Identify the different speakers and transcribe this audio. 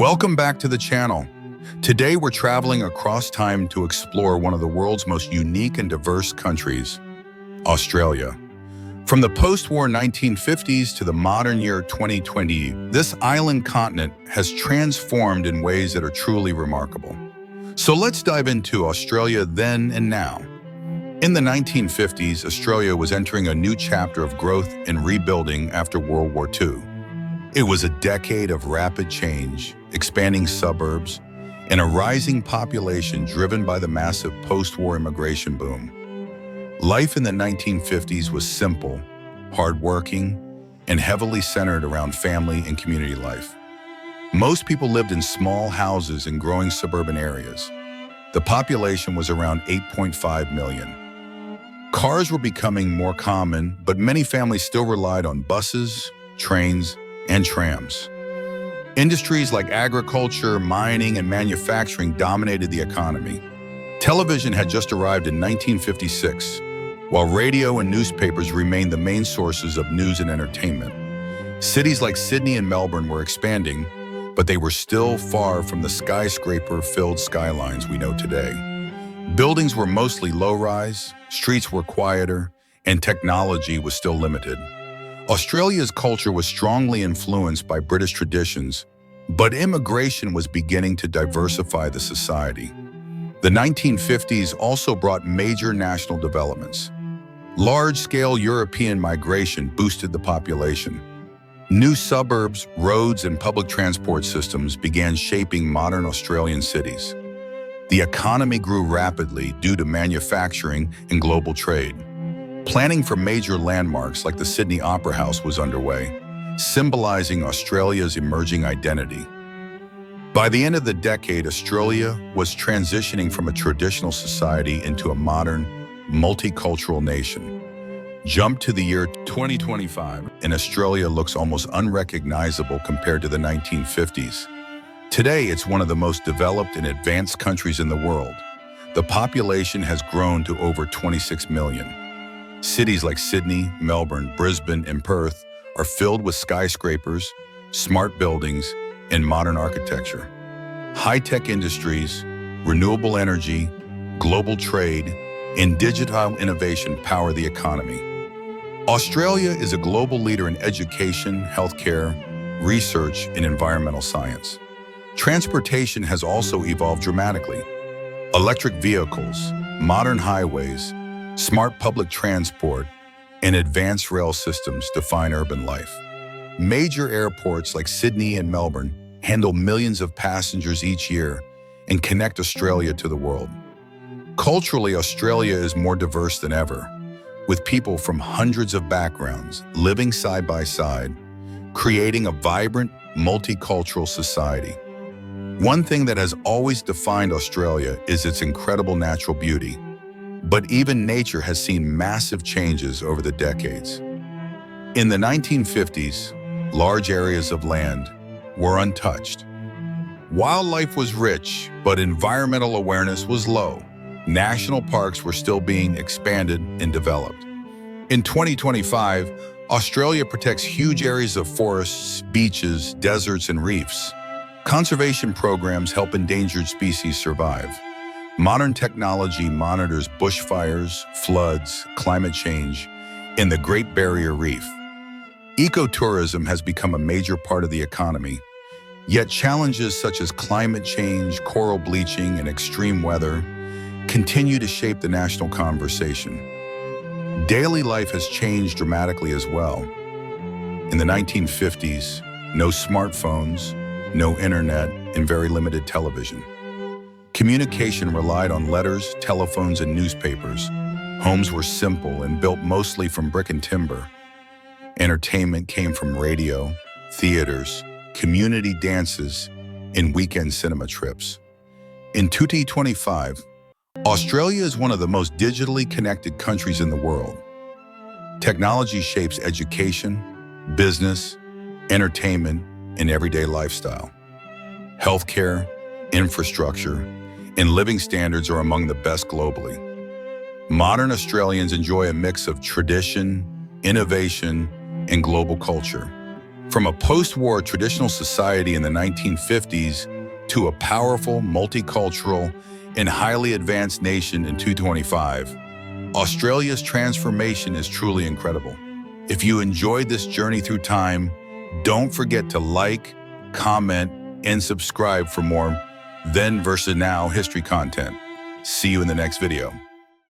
Speaker 1: Welcome back to the channel. Today we're traveling across time to explore one of the world's most unique and diverse countries, Australia. From the post-war 1950s to the modern year 2020, this island continent has transformed in ways that are truly remarkable. So let's dive into Australia then and now. In the 1950s, Australia was entering a new chapter of growth and rebuilding after World War II. It was a decade of rapid change, expanding suburbs, and a rising population driven by the massive post-war immigration boom. Life in the 1950s was simple, hardworking, and heavily centered around family and community life. Most people lived in small houses in growing suburban areas. The population was around 8.5 million. Cars were becoming more common, but many families still relied on buses, trains, and trams. Industries like agriculture, mining, and manufacturing dominated the economy. Television had just arrived in 1956, while radio and newspapers remained the main sources of news and entertainment. Cities like Sydney and Melbourne were expanding, but they were still far from the skyscraper-filled skylines we know today. Buildings were mostly low-rise, streets were quieter, and technology was still limited. Australia's culture was strongly influenced by British traditions, but immigration was beginning to diversify the society. The 1950s also brought major national developments. Large-scale European migration boosted the population. New suburbs, roads, and public transport systems began shaping modern Australian cities. The economy grew rapidly due to manufacturing and global trade. Planning for major landmarks like the Sydney Opera House was underway, symbolizing Australia's emerging identity. By the end of the decade, Australia was transitioning from a traditional society into a modern, multicultural nation. Jump to the year 2025, and Australia looks almost unrecognizable compared to the 1950s. Today, it's one of the most developed and advanced countries in the world. The population has grown to over 26 million. Cities like Sydney, Melbourne, Brisbane, and Perth are filled with skyscrapers, smart buildings, and modern architecture. High-tech industries, renewable energy, global trade, and digital innovation power the economy. Australia is a global leader in education, healthcare, research, and environmental science. Transportation has also evolved dramatically. Electric vehicles, modern highways, smart public transport, and advanced rail systems define urban life. Major airports like Sydney and Melbourne handle millions of passengers each year and connect Australia to the world. Culturally, Australia is more diverse than ever, with people from hundreds of backgrounds living side by side, creating a vibrant, multicultural society. One thing that has always defined Australia is its incredible natural beauty. But even nature has seen massive changes over the decades. In the 1950s, large areas of land were untouched. Wildlife was rich, but environmental awareness was low. National parks were still being expanded and developed. In 2025, Australia protects huge areas of forests, beaches, deserts, and reefs. Conservation programs help endangered species survive. Modern technology monitors bushfires, floods, climate change, and the Great Barrier Reef. Ecotourism has become a major part of the economy, yet challenges such as climate change, coral bleaching, and extreme weather continue to shape the national conversation. Daily life has changed dramatically as well. In the 1950s, no smartphones, no internet, and very limited television. Communication relied on letters, telephones, and newspapers. Homes were simple and built mostly from brick and timber. Entertainment came from radio, theaters, community dances, and weekend cinema trips. In 2025, Australia is one of the most digitally connected countries in the world. Technology shapes education, business, entertainment, and everyday lifestyle. Healthcare, infrastructure, and living standards are among the best globally. Modern Australians enjoy a mix of tradition, innovation, and global culture. From a post-war traditional society in the 1950s to a powerful, multicultural, and highly advanced nation in 2025, Australia's transformation is truly incredible. If you enjoyed this journey through time, don't forget to like, comment, and subscribe for more then versus now history content. See you in the next video.